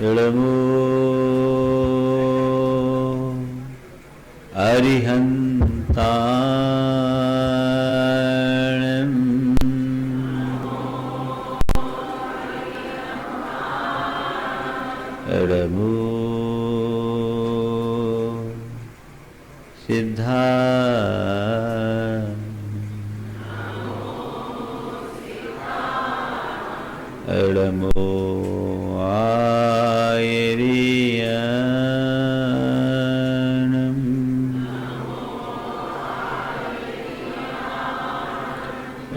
इळमो अरिहन्ताणम् इळमो सिद्धा इळमो आयरियाणम्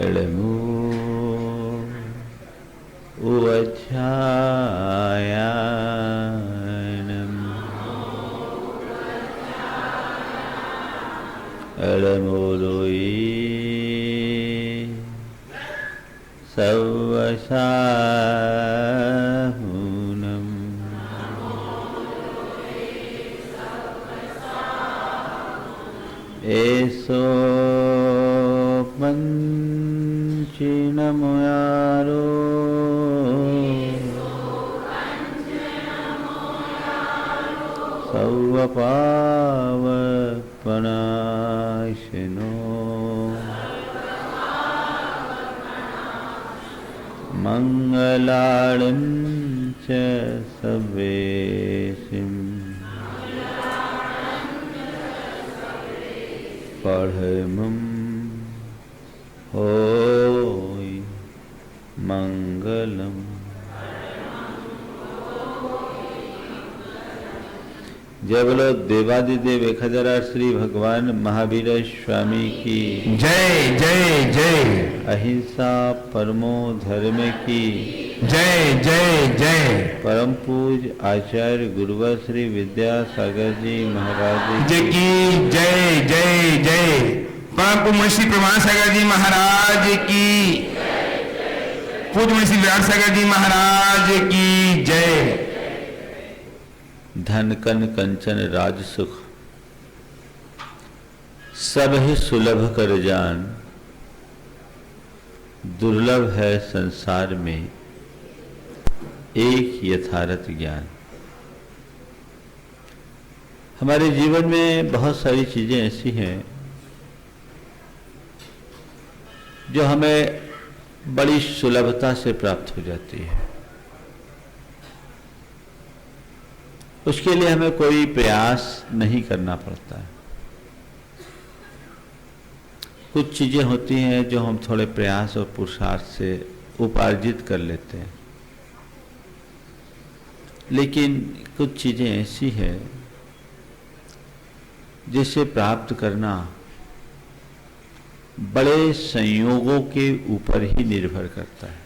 इळमो उवच्छायाणम् इळमो लोई सवसाहुनम् एसो पंचिनमयारो सौवपावपनाशिनो मंगलाळं च सवेशिम् पढ़मं होय मंगलम। जय बोलो देवादिदेव 1008 श्री भगवान महावीर स्वामी की जय जय जय। अहिंसा परमो धर्म की जय जय जय। परम पूज आचार्य गुरुवर श्री विद्यासागर जी महाराज जी की जय जय जय। परम पूज श्री प्रमाण सागर जी महाराज की पूज श्री विराट सागर जी महाराज की जय। धन कन कंचन राज सुख सब ही सुलभ कर जान, दुर्लभ है संसार में एक यथार्थ ज्ञान। हमारे जीवन में बहुत सारी चीजें ऐसी हैं जो हमें बड़ी सुलभता से प्राप्त हो जाती है। उसके लिए हमें कोई प्रयास नहीं करना पड़ता है। कुछ चीजें होती हैं जो हम थोड़े प्रयास और पुरुषार्थ से उपार्जित कर लेते हैं, लेकिन कुछ चीजें ऐसी हैं जिसे प्राप्त करना बड़े संयोगों के ऊपर ही निर्भर करता है।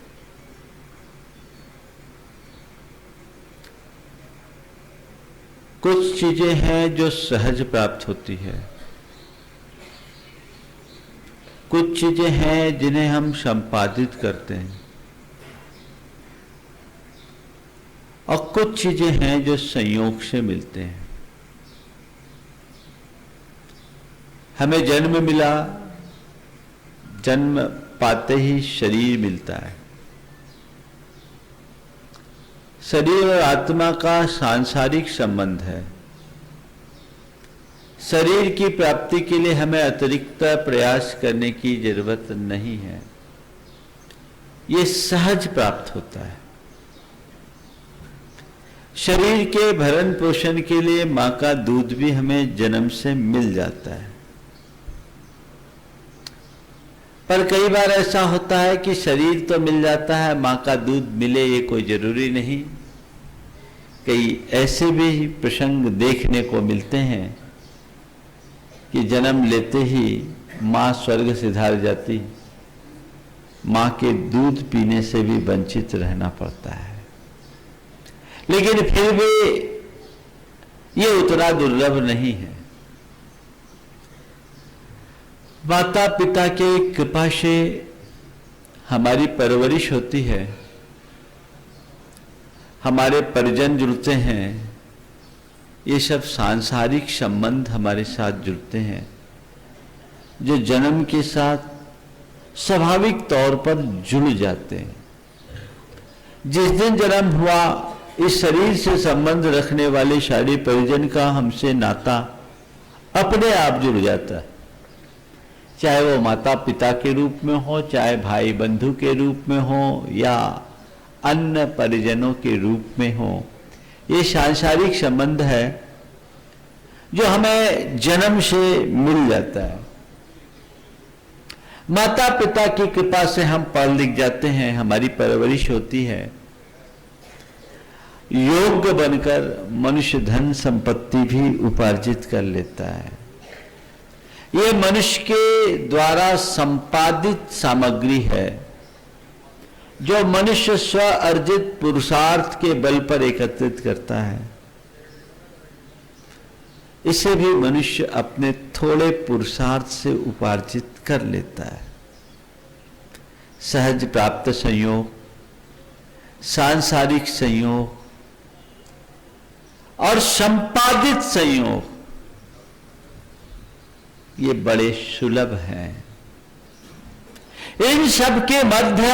कुछ चीजें हैं जो सहज प्राप्त होती है, कुछ चीजें हैं जिन्हें हम संपादित करते हैं, और कुछ चीजें हैं जो संयोग से मिलते हैं। हमें जन्म मिला, जन्म पाते ही शरीर मिलता है। शरीर और आत्मा का सांसारिक संबंध है। शरीर की प्राप्ति के लिए हमें अतिरिक्त प्रयास करने की जरूरत नहीं है, ये सहज प्राप्त होता है। शरीर के भरण पोषण के लिए मां का दूध भी हमें जन्म से मिल जाता है। पर कई बार ऐसा होता है कि शरीर तो मिल जाता है, मां का दूध मिले ये कोई जरूरी नहीं। कई ऐसे भी प्रसंग देखने को मिलते हैं कि जन्म लेते ही मां स्वर्ग सिधार जाती, मां के दूध पीने से भी वंचित रहना पड़ता है। लेकिन फिर भी ये उतना दुर्लभ नहीं है। माता पिता के कृपा से हमारी परवरिश होती है, हमारे परिजन जुड़ते हैं, ये सब सांसारिक संबंध हमारे साथ जुड़ते हैं जो जन्म के साथ स्वाभाविक तौर पर जुड़ जाते हैं। जिस दिन जन्म हुआ इस शरीर से संबंध रखने वाले सारे परिजन का हमसे नाता अपने आप जुड़ जाता है, चाहे वो माता पिता के रूप में हो, चाहे भाई बंधु के रूप में हो, या अन्य परिजनों के रूप में हो। ये सांसारिक संबंध है जो हमें जन्म से मिल जाता है। माता पिता की कृपा से हम पढ़ लिख जाते हैं, हमारी परवरिश होती है, योग्य बनकर मनुष्य धन संपत्ति भी उपार्जित कर लेता है। ये मनुष्य के द्वारा संपादित सामग्री है जो मनुष्य स्व अर्जित पुरुषार्थ के बल पर एकत्रित करता है। इसे भी मनुष्य अपने थोड़े पुरुषार्थ से उपार्जित कर लेता है। सहज प्राप्त संयोग, सांसारिक संयोग और संपादित संयोग, ये बड़े सुलभ हैं। इन सब के मध्य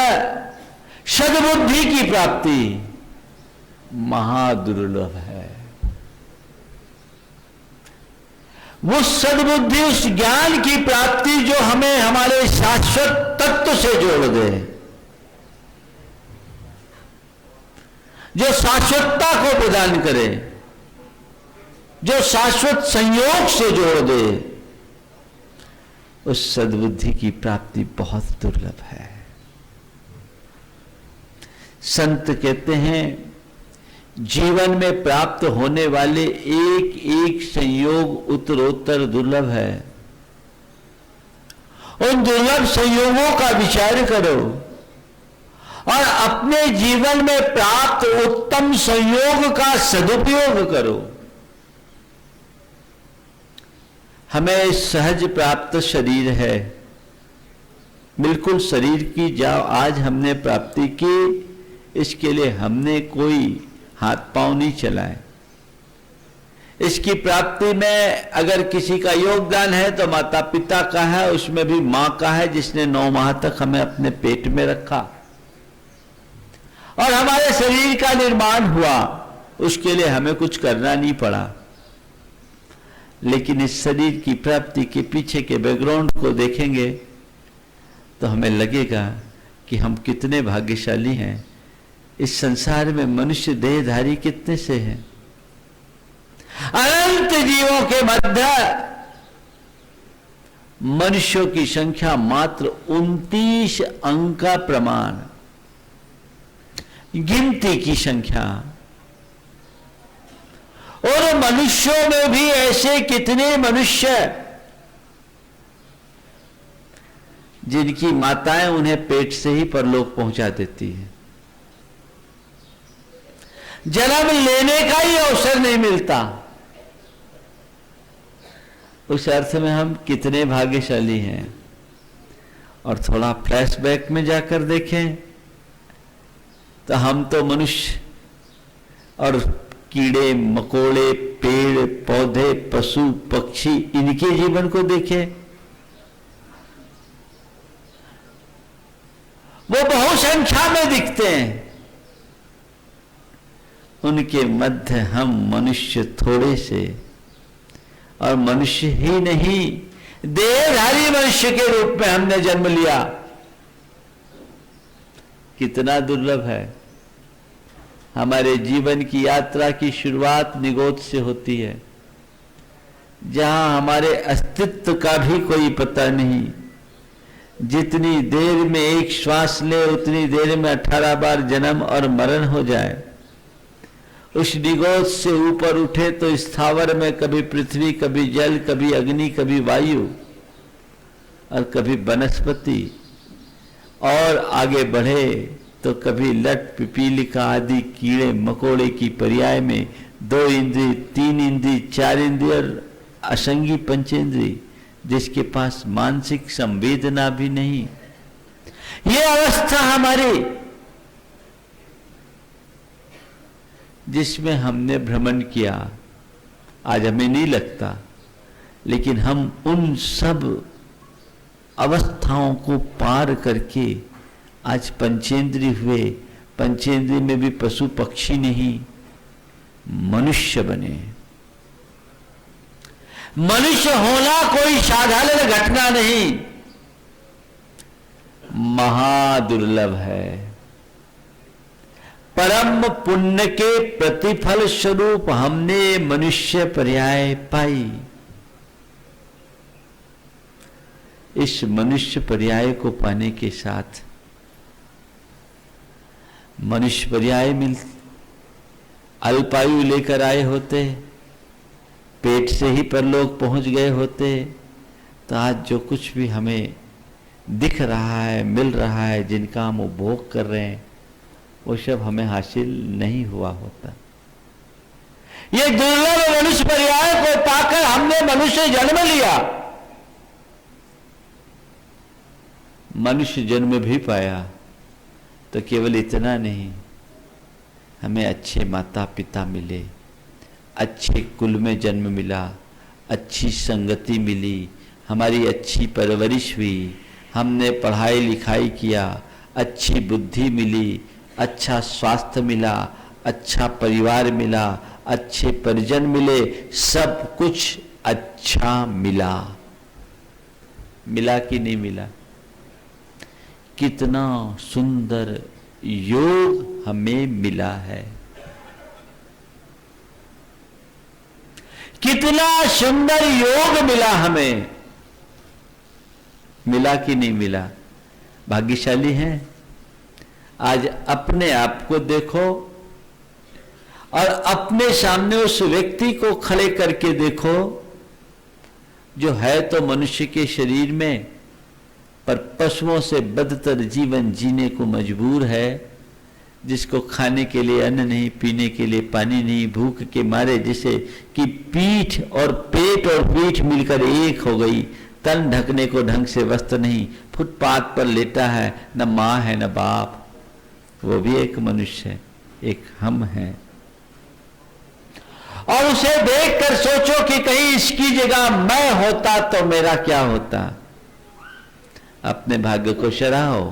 सद्बुद्धि की प्राप्ति महादुर्लभ है। वो सद्बुद्धि, उस ज्ञान की प्राप्ति जो हमें हमारे शाश्वत तत्व से जोड़ दे, जो शाश्वतता को प्रदान करे, जो शाश्वत संयोग से जोड़ दे, उस सद्बुद्धि की प्राप्ति बहुत दुर्लभ है। संत कहते हैं जीवन में प्राप्त होने वाले एक एक संयोग उत्तरोत्तर दुर्लभ है। उन दुर्लभ संयोगों का विचार करो और अपने जीवन में प्राप्त उत्तम संयोग का सदुपयोग करो। हमें सहज प्राप्त शरीर है, बिल्कुल शरीर की जाओ आज हमने प्राप्ति की, इसके लिए हमने कोई हाथ पांव नहीं चलाए। इसकी प्राप्ति में अगर किसी का योगदान है तो माता पिता का है, उसमें भी मां का है जिसने 9 माह तक हमें अपने पेट में रखा और हमारे शरीर का निर्माण हुआ, उसके लिए हमें कुछ करना नहीं पड़ा। लेकिन इस शरीर की प्राप्ति के पीछे के बैकग्राउंड को देखेंगे तो हमें लगेगा कि हम कितने भाग्यशाली हैं। इस संसार में मनुष्य देहधारी कितने से हैं। अनंत जीवों के मध्य मनुष्यों की संख्या मात्र 29 अंक का प्रमाण, गिनती की संख्या। और मनुष्यों में भी ऐसे कितने मनुष्य जिनकी माताएं उन्हें पेट से ही परलोक पहुंचा देती है, जन्म लेने का ही अवसर नहीं मिलता। उस अर्थ में हम कितने भाग्यशाली हैं। और थोड़ा फ्लैशबैक में जाकर देखें तो हम तो मनुष्य और कीड़े मकोड़े, पेड़ पौधे, पशु पक्षी, इनके जीवन को देखें, वो बहुसंख्या में दिखते हैं। उनके मध्य हम मनुष्य थोड़े से, और मनुष्य ही नहीं देहधारी मनुष्य के रूप में हमने जन्म लिया। कितना दुर्लभ है। हमारे जीवन की यात्रा की शुरुआत निगोद से होती है, जहां हमारे अस्तित्व का भी कोई पता नहीं। जितनी देर में एक श्वास ले उतनी देर में 18 बार जन्म और मरण हो जाए। उस निगोद से ऊपर उठे तो स्थावर में कभी पृथ्वी, कभी जल, कभी अग्नि, कभी वायु और कभी वनस्पति, और आगे बढ़े तो कभी लट पिपीलिका आदि कीड़े मकोड़े की पर्याय में 2 इंद्रिय, 3 इंद्रिय, 4 इंद्रिय और असंगी पंचेंद्रिय, जिसके पास मानसिक संवेदना भी नहीं। ये अवस्था हमारी, जिसमें हमने भ्रमण किया, आज हमें नहीं लगता, लेकिन हम उन सब अवस्थाओं को पार करके आज पंचेंद्रिय हुए। पंचेंद्रिय में भी पशु पक्षी नहीं, मनुष्य बने। मनुष्य होना कोई साधारण घटना नहीं, महादुर्लभ है। परम पुण्य के प्रतिफल स्वरूप हमने मनुष्य पर्याय पाई। इस मनुष्य पर्याय को पाने के साथ मनुष्य पर्याय मिल अल्पायु लेकर आए होते, पेट से ही परलोक पहुंच गए होते, तो आज जो कुछ भी हमें दिख रहा है, मिल रहा है, जिनका हम उपभोग कर रहे हैं, वो सब हमें हासिल नहीं हुआ होता। ये दुर्लभ मनुष्य पर्याय को पाकर हमने मनुष्य जन्म लिया। मनुष्य जन्म भी पाया तो केवल इतना नहीं, हमें अच्छे माता पिता मिले, अच्छे कुल में जन्म मिला, अच्छी संगति मिली, हमारी अच्छी परवरिश हुई, हमने पढ़ाई लिखाई किया, अच्छी बुद्धि मिली, अच्छा स्वास्थ्य मिला, अच्छा परिवार मिला, अच्छे परिजन मिले, सब कुछ अच्छा मिला। मिला कि नहीं मिला? कितना सुंदर योग हमें मिला है, कितना सुंदर योग मिला हमें। मिला कि नहीं मिला? भाग्यशाली हैं। आज अपने आप को देखो और अपने सामने उस व्यक्ति को खड़े करके देखो जो है तो मनुष्य के शरीर में, पर पशुओं से बदतर जीवन जीने को मजबूर है, जिसको खाने के लिए अन्न नहीं, पीने के लिए पानी नहीं, भूख के मारे जिसे कि पीठ और पेट और पीठ मिलकर एक हो गई, तन ढकने को ढंग से वस्त्र नहीं, फुटपाथ पर लेटा है, न माँ है न बाप, वो भी एक मनुष्य है, एक हम हैं। और उसे देखकर सोचो कि कहीं इसकी जगह मैं होता तो मेरा क्या होता। अपने भाग्य को सराहो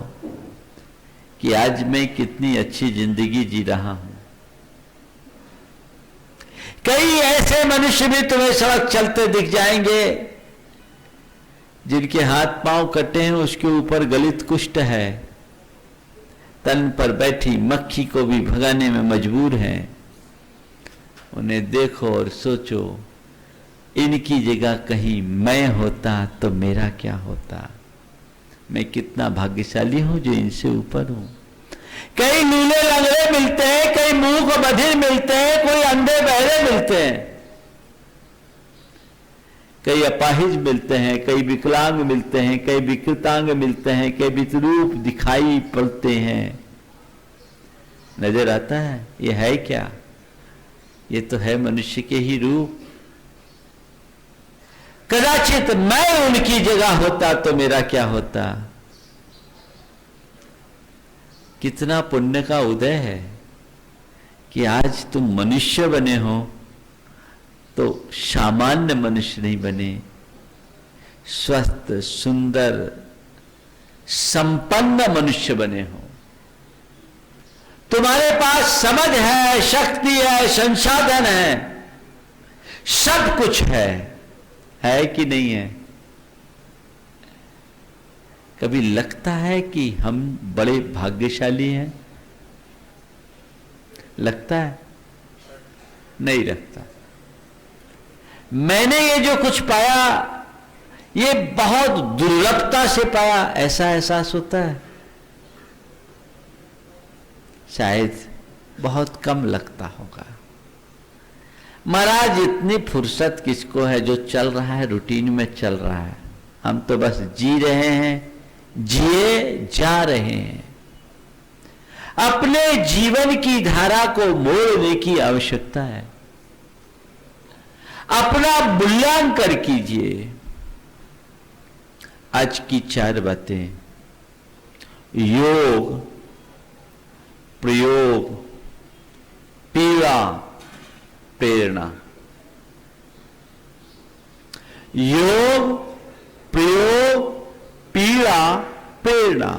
कि आज मैं कितनी अच्छी जिंदगी जी रहा हूं। कई ऐसे मनुष्य भी तुम्हें सड़क चलते दिख जाएंगे जिनके हाथ पांव कटे हैं, उसके ऊपर गलित कुष्ठ है, तन पर बैठी मक्खी को भी भगाने में मजबूर हैं। उन्हें देखो और सोचो, इनकी जगह कहीं मैं होता तो मेरा क्या होता। मैं कितना भाग्यशाली हूं जो इनसे ऊपर हूं। कई लूले लंगड़े मिलते हैं, कई मुंह को बधिर मिलते हैं, कोई अंधे बहरे मिलते हैं, कई अपाहिज मिलते हैं, कई विकलांग मिलते हैं, कई विकृतांग मिलते हैं, कई वितरूप दिखाई पड़ते हैं। नजर आता है ये है क्या? ये तो है मनुष्य के ही रूप। कदाचित मैं उनकी जगह होता तो मेरा क्या होता। कितना पुण्य का उदय है कि आज तुम मनुष्य बने हो, तो सामान्य मनुष्य नहीं बने, स्वस्थ सुंदर संपन्न मनुष्य बने हो। तुम्हारे पास समझ है, शक्ति है, संसाधन है, सब कुछ है कि नहीं है? कभी लगता है कि हम बड़े भाग्यशाली हैं? लगता है? नहीं लगता। मैंने ये जो कुछ पाया ये बहुत दुर्लभता से पाया, ऐसा एहसास होता है? शायद बहुत कम लगता होगा। महाराज इतनी फुर्सत किसको है जो चल रहा है, रूटीन में चल रहा है। हम तो बस जी रहे हैं, जिए जा रहे हैं। अपने जीवन की धारा को मोड़ने की आवश्यकता है। अपना मूल्यांकन कीजिए। आज की 4 बातें: योग, प्रयोग, पीड़ा, प्रेरणा। योग, प्रयोग, पीड़ा, प्रेरणा।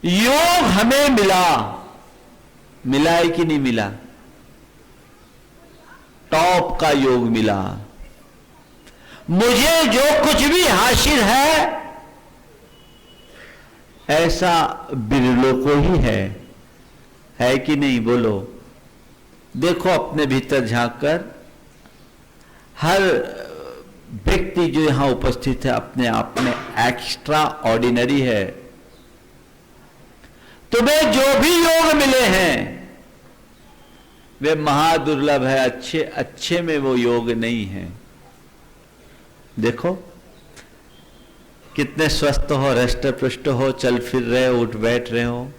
योग हमें मिला, मिला है कि नहीं मिला? टॉप का योग मिला। मुझे जो कुछ भी हासिल है ऐसा बिरलों को ही है कि नहीं? बोलो। देखो अपने भीतर झांक कर, हर व्यक्ति जो यहां उपस्थित है अपने आप में एक्स्ट्रा ऑर्डिनरी है। तुम्हें जो भी योग मिले हैं वे महादुर्लभ है, अच्छे में वो योग नहीं है। देखो कितने स्वस्थ हो, हृष्ट पुष्ट हो, चल फिर रहे हो, उठ बैठ रहे हो,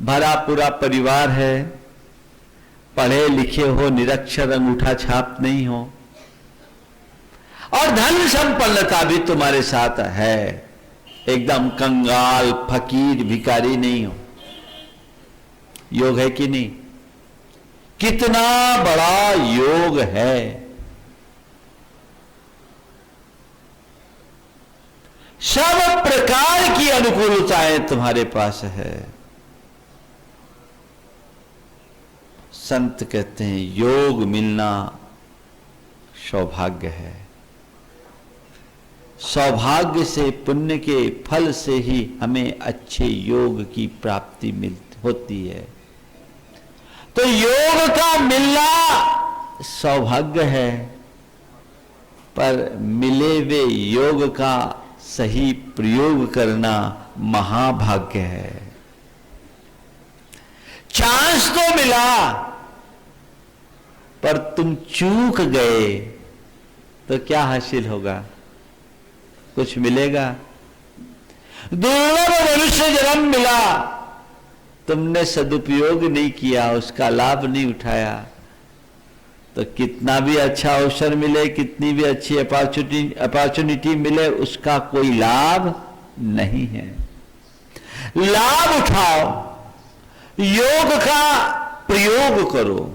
भरा पूरा परिवार है, पढ़े लिखे हो, निरक्षर अंगूठा छाप नहीं हो, और धन संपन्नता भी तुम्हारे साथ है, एकदम कंगाल फकीर भिखारी नहीं हो। योग है कि नहीं? कितना बड़ा योग है। सब प्रकार की अनुकूलताएं तुम्हारे पास है। संत कहते हैं योग मिलना सौभाग्य है। सौभाग्य से, पुण्य के फल से ही हमें अच्छे योग की प्राप्ति होती है। तो योग का मिलना सौभाग्य है, पर मिले हुए योग का सही प्रयोग करना महाभाग्य है। चांस तो मिला पर तुम चूक गए तो क्या हासिल होगा? कुछ मिलेगा? दुर्लभ मनुष्य जन्म मिला, तुमने सदुपयोग नहीं किया, उसका लाभ नहीं उठाया, तो कितना भी अच्छा अवसर मिले, कितनी भी अच्छी अपॉर्चुनिटी मिले, उसका कोई लाभ नहीं है। लाभ उठाओ, योग का प्रयोग करो।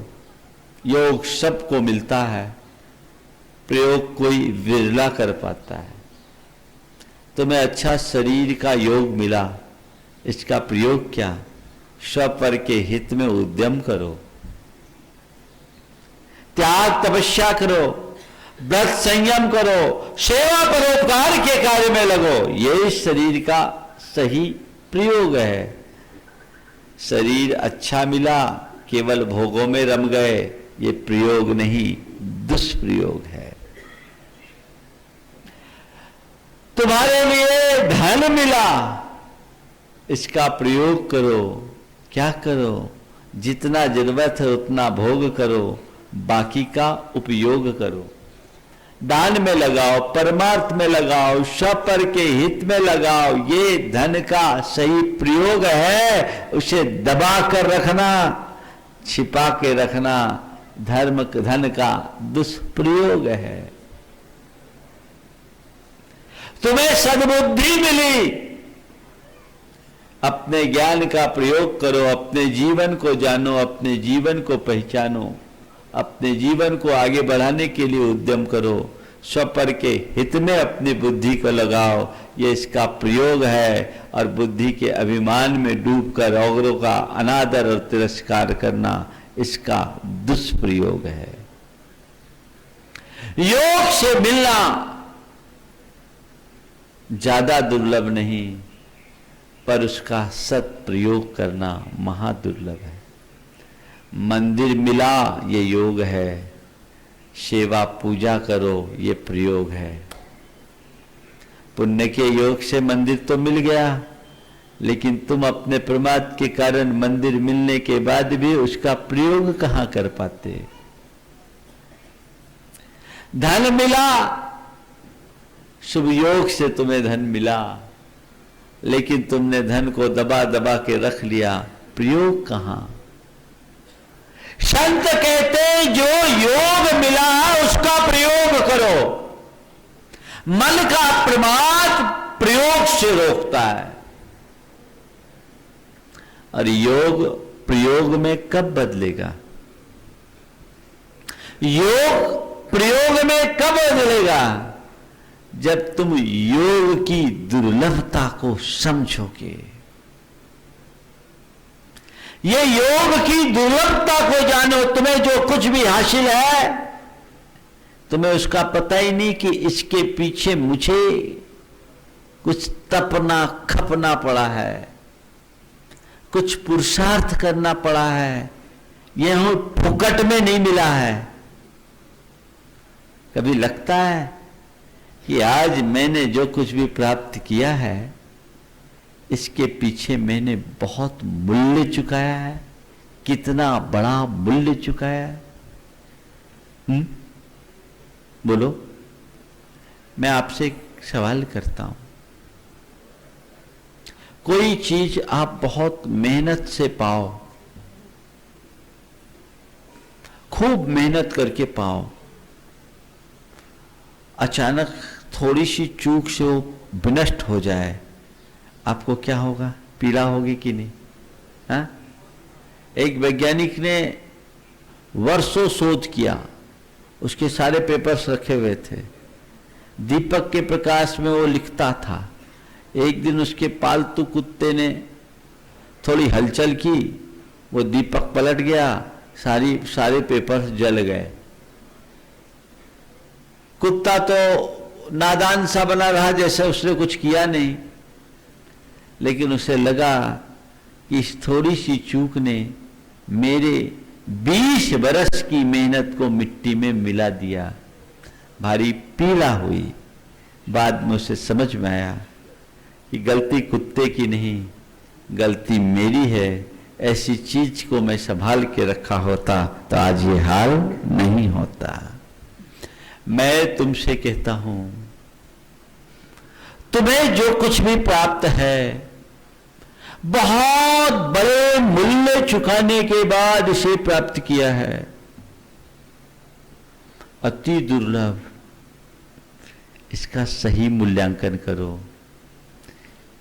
योग सबको मिलता है, प्रयोग कोई विरला कर पाता है। तुम्हें अच्छा शरीर का योग मिला, इसका प्रयोग क्या? स्वपर के हित में उद्यम करो, त्याग तपस्या करो, व्रत संयम करो, सेवा परोपकार के कार्य में लगो। यही शरीर का सही प्रयोग है। शरीर अच्छा मिला, केवल भोगों में रम गए, ये प्रयोग नहीं, दुष्प्रयोग है। तुम्हारे लिए धन मिला, इसका प्रयोग करो। क्या करो? जितना जरूरत है उतना भोग करो, बाकी का उपयोग करो। दान में लगाओ, परमार्थ में लगाओ, स्वपर के हित में लगाओ। ये धन का सही प्रयोग है। उसे दबा कर रखना, छिपा के रखना धन का दुष्प्रयोग है। तुम्हें सद्बुद्धि मिली, अपने ज्ञान का प्रयोग करो, अपने जीवन को जानो, अपने जीवन को पहचानो, अपने जीवन को आगे बढ़ाने के लिए उद्यम करो। स्वपर के हित में अपनी बुद्धि को लगाओ, ये इसका प्रयोग है। और बुद्धि के अभिमान में डूबकर औरों का अनादर और तिरस्कार करना, इसका दुष्प्रयोग है। योग से मिलना ज्यादा दुर्लभ नहीं, पर उसका सत्प्रयोग करना महादुर्लभ है। मंदिर मिला, ये योग है। सेवा पूजा करो, ये प्रयोग है। पुण्य के योग से मंदिर तो मिल गया, लेकिन तुम अपने प्रमाद के कारण मंदिर मिलने के बाद भी उसका प्रयोग कहां कर पाते? धन मिला, शुभ योग से तुम्हें धन मिला, लेकिन तुमने धन को दबा दबा के रख लिया, प्रयोग कहां? संत कहते जो योग मिला उसका प्रयोग करो। मन का प्रमाद प्रयोग से रोकता है, और योग प्रयोग में कब बदलेगा? योग प्रयोग में कब बदलेगा? जब तुम योग की दुर्लभता को समझोगे। ये योग की दुर्लभता को जानो। तुम्हें जो कुछ भी हासिल है, तुम्हें उसका पता ही नहीं कि इसके पीछे मुझे कुछ तपना खपना पड़ा है, कुछ पुरुषार्थ करना पड़ा है। यह फुकट में नहीं मिला है। कभी लगता है कि आज मैंने जो कुछ भी प्राप्त किया है, इसके पीछे मैंने बहुत मूल्य चुकाया है। कितना बड़ा मूल्य चुकाया है। बोलो, मैं आपसे एक सवाल करता हूं। कोई चीज आप बहुत मेहनत से पाओ, खूब मेहनत करके पाओ, अचानक थोड़ी सी चूक से वो विनष्ट हो जाए, आपको क्या होगा? पीड़ा होगी कि नहीं? हाँ? एक वैज्ञानिक ने वर्षों शोध किया, उसके सारे पेपर्स रखे हुए थे। दीपक के प्रकाश में वो लिखता था। एक दिन उसके पालतू कुत्ते ने थोड़ी हलचल की, वो दीपक पलट गया, सारे पेपर्स जल गए। कुत्ता तो नादान सा बना रहा, जैसे उसने कुछ किया नहीं, लेकिन उसे लगा कि इस थोड़ी सी चूक ने मेरे 20 बरस की मेहनत को मिट्टी में मिला दिया। भारी पीड़ा हुई। बाद में उसे समझ में आया कि गलती कुत्ते की नहीं, गलती मेरी है। ऐसी चीज को मैं संभाल के रखा होता तो आज ये हाल नहीं होता। मैं तुमसे कहता हूं, तुम्हें जो कुछ भी प्राप्त है, बहुत बड़े मूल्य चुकाने के बाद इसे प्राप्त किया है। अति दुर्लभ। इसका सही मूल्यांकन करो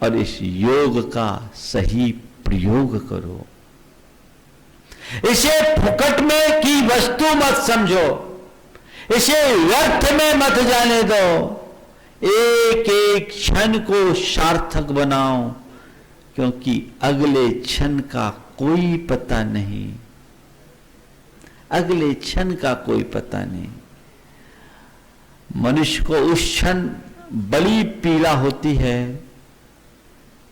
और इस योग का सही प्रयोग करो। इसे फुकट में की वस्तु मत समझो, इसे व्यर्थ में मत जाने दो। एक एक क्षण को सार्थक बनाओ, क्योंकि अगले क्षण का कोई पता नहीं। अगले क्षण का कोई पता नहीं। मनुष्य को उस क्षण बड़ी पीड़ा होती है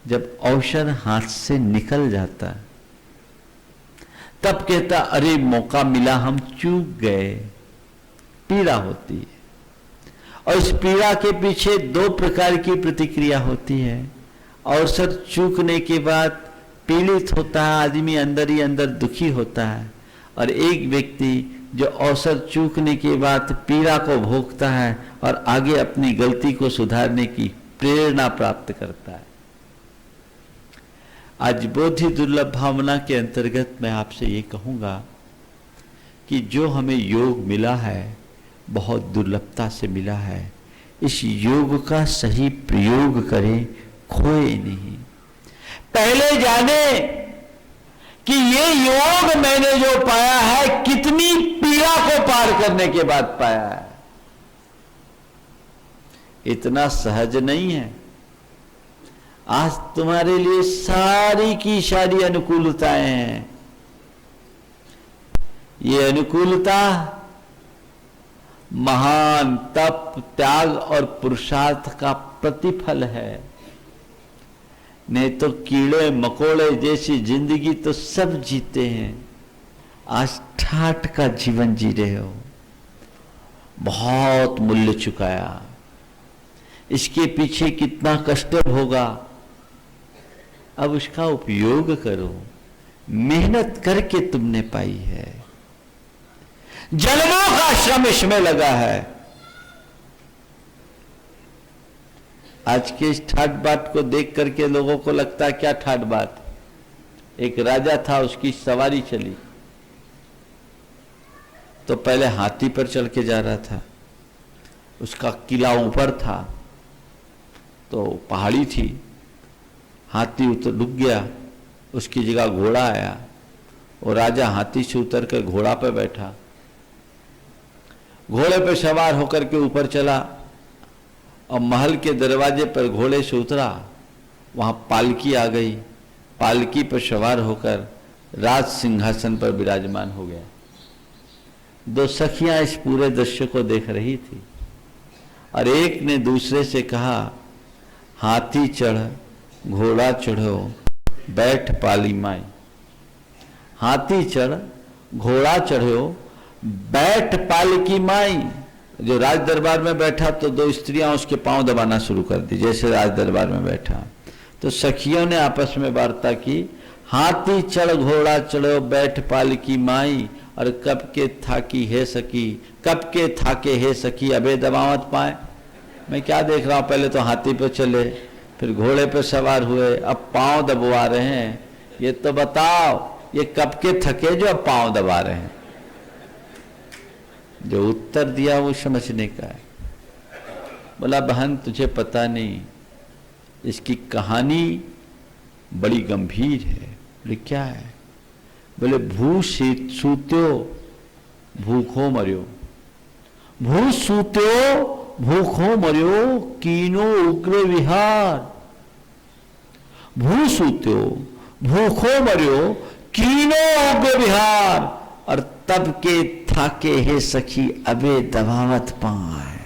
जब अवसर हाथ से निकल जाता, तब कहता अरे मौका मिला, हम चूक गए। पीड़ा होती है। और इस पीड़ा के पीछे 2 प्रकार की प्रतिक्रिया होती है। अवसर चूकने के बाद पीड़ित होता है आदमी, अंदर ही अंदर दुखी होता है। और एक व्यक्ति जो अवसर चूकने के बाद पीड़ा को भोगता है और आगे अपनी गलती को सुधारने की प्रेरणा प्राप्त करता है। आज बोधि दुर्लभ भावना के अंतर्गत मैं आपसे ये कहूंगा कि जो हमें योग मिला है, बहुत दुर्लभता से मिला है। इस योग का सही प्रयोग करें, खोए नहीं। पहले जाने कि ये योग मैंने जो पाया है, कितनी पीड़ा को पार करने के बाद पाया है। इतना सहज नहीं है। आज तुम्हारे लिए सारी की सारी अनुकूलताएं हैं। ये अनुकूलता महान तप, त्याग और पुरुषार्थ का प्रतिफल है। नहीं तो कीड़े मकोड़े जैसी जिंदगी तो सब जीते हैं, आज ठाठ का जीवन जी रहे हो। बहुत मूल्य चुकाया, इसके पीछे कितना कष्ट होगा, अब उसका उपयोग करो। मेहनत करके तुमने पाई है, जन्मों का श्रम इसमें लगा है। आज के इस ठाट बाट को देख करके लोगों को लगता है क्या ठाट बात। एक राजा था, उसकी सवारी चली तो पहले हाथी पर चल के जा रहा था। उसका किला ऊपर था तो पहाड़ी थी, हाथी उतर डूब गया, उसकी जगह घोड़ा आया और राजा हाथी से उतर कर घोड़ा पर बैठा। घोड़े पर सवार होकर के ऊपर चला और महल के दरवाजे पर घोड़े से उतरा। वहां पालकी आ गई, पालकी पर सवार होकर राज सिंहासन पर विराजमान हो गया। दो सखियां इस पूरे दृश्य को देख रही थी और एक ने दूसरे से कहा, हाथी चढ़ घोड़ा चढ़ो बैठ पाली माई। हाथी चढ़ घोड़ा चढ़ो बैठ पालकी माई। जो राज दरबार में बैठा तो दो स्त्रियां उसके पांव दबाना शुरू कर दी, जैसे राज दरबार में बैठा। तो सखियों ने आपस में वार्ता की, हाथी चढ़ घोड़ा चढ़ो बैठ पालकी माई, और कब के थाकी है सखी, कब के थाके है सखी अबे दबावत पाए। मैं क्या देख रहा हूं, पहले तो हाथी पे चले, फिर घोड़े पे सवार हुए, अब पांव दबवा रहे हैं। ये तो बताओ ये कब के थके जो अब पांव दबा रहे हैं। जो उत्तर दिया वो समझने का है। बोला, बहन तुझे पता नहीं, इसकी कहानी बड़ी गंभीर है। बोले क्या है? बोले भू सूत्यो भूखो मर्यो, भू सूत्यो भूखो मर्यो कीनो उग्र विहार। भू सूत्यो भूखो मर्यो कीनो उग्र विहार, और तब के थाके हे सखी अबे दबावत पाए।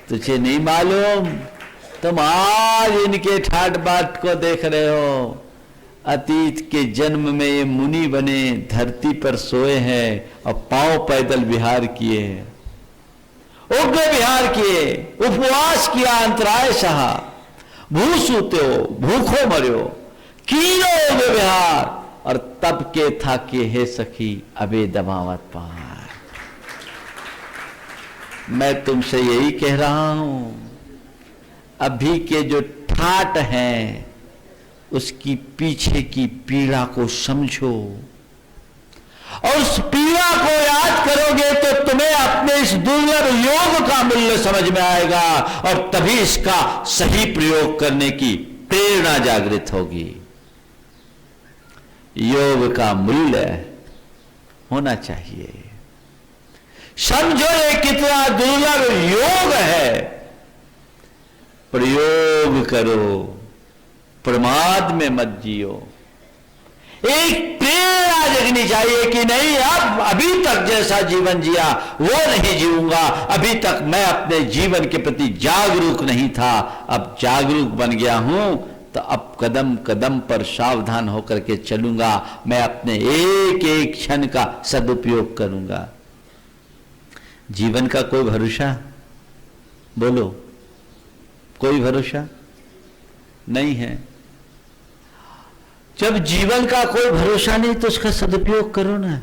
तुझे नहीं मालूम, तुम आज इनके ठाट बाट को देख रहे हो। अतीत के जन्म में ये मुनि बने, धरती पर सोए हैं और पांव पैदल विहार किए, उग्र विहार किए, उपवास किया, अंतराय सहा। भूसूत्यो भूखो मर्यो कीनो उग्र विहार, और तब के थाके हे सखी अबे दबावत पाए। मैं तुमसे यही कह रहा हूं, अभी के जो ठाट हैं उसकी पीछे की पीड़ा को समझो, और उस पीड़ा को याद करोगे तो तुम्हें अपने इस दुर्लभ योग का मूल्य समझ में आएगा, और तभी इसका सही प्रयोग करने की प्रेरणा जागृत होगी। योग का मूल्य होना चाहिए। समझो ये कितना दुर्लभ योग है, प्रयोग करो, प्रमाद में मत जियो। एक प्रेरणा जगनी चाहिए कि नहीं, अब अभी तक जैसा जीवन जिया वो नहीं जीऊंगा, अभी तक मैं अपने जीवन के प्रति जागरूक नहीं था, अब जागरूक बन गया हूं तो अब कदम कदम पर सावधान होकर के चलूंगा। मैं अपने एक एक क्षण का सदुपयोग करूंगा। जीवन का कोई भरोसा, बोलो, कोई भरोसा नहीं है। जब जीवन का कोई भरोसा नहीं तो उसका सदुपयोग करो ना।